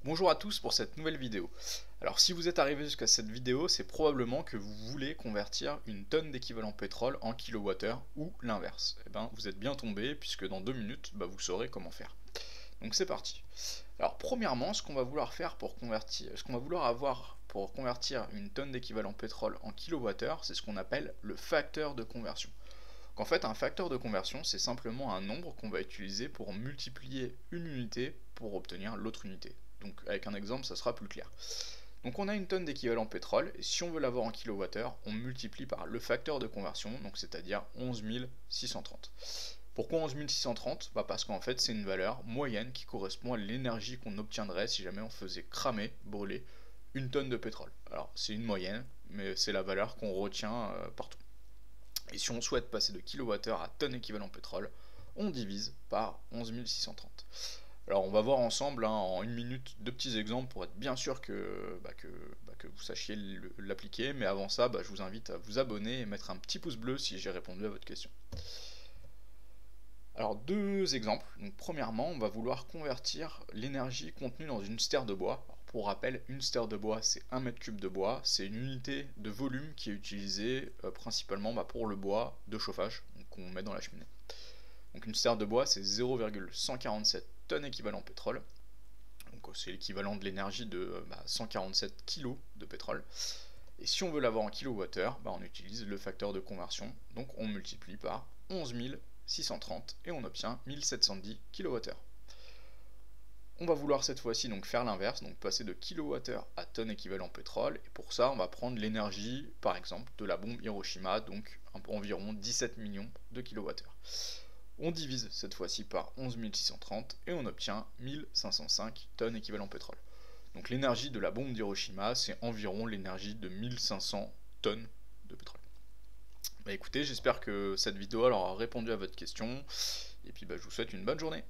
Bonjour à tous pour cette nouvelle vidéo. Alors si vous êtes arrivé jusqu'à cette vidéo, c'est probablement que vous voulez convertir une tonne d'équivalent pétrole en kilowattheure ou l'inverse. Eh bien vous êtes bien tombé puisque dans 2 minutes, vous saurez comment faire. Donc c'est parti. Alors premièrement, ce qu'on va vouloir faire pour convertir, ce qu'on va vouloir avoir pour convertir une tonne d'équivalent pétrole en kilowattheure, c'est ce qu'on appelle le facteur de conversion. En fait, un facteur de conversion, c'est simplement un nombre qu'on va utiliser pour multiplier une unité pour obtenir l'autre unité. Donc avec un exemple, ça sera plus clair. Donc on a une tonne d'équivalent pétrole, et si on veut l'avoir en kilowattheure, on multiplie par le facteur de conversion, donc c'est-à-dire 11 630. Pourquoi 11 630 Parce qu'en fait c'est une valeur moyenne qui correspond à l'énergie qu'on obtiendrait si jamais on faisait cramer, brûler une tonne de pétrole. Alors c'est une moyenne, mais c'est la valeur qu'on retient partout. Et si on souhaite passer de kilowattheure à tonne équivalent pétrole, on divise par 11 630. Alors on va voir ensemble en une minute deux petits exemples pour être bien sûr que vous sachiez l'appliquer, mais avant ça je vous invite à vous abonner et mettre un petit pouce bleu si j'ai répondu à votre question. Alors deux exemples. Donc, premièrement, on va vouloir convertir l'énergie contenue dans une stère de bois. Alors, pour rappel, une stère de bois c'est 1 mètre cube de bois, c'est une unité de volume qui est utilisée principalement pour le bois de chauffage qu'on met dans la cheminée. Donc une stère de bois c'est 0,147 tonnes équivalent pétrole. Donc c'est l'équivalent de l'énergie de 147 kg de pétrole. Et si on veut l'avoir en kilowattheure, on utilise le facteur de conversion, donc on multiplie par 11 630 et on obtient 1710 kWh. On va vouloir cette fois-ci donc faire l'inverse, donc passer de kilowattheure à tonne équivalent pétrole, et pour ça on va prendre l'énergie par exemple de la bombe Hiroshima, donc environ 17 millions de kilowattheures. On divise cette fois-ci par 11 630 et on obtient 1505 tonnes équivalent pétrole. Donc l'énergie de la bombe d'Hiroshima, c'est environ l'énergie de 1500 tonnes de pétrole. Écoutez, j'espère que cette vidéo aura répondu à votre question, et puis je vous souhaite une bonne journée.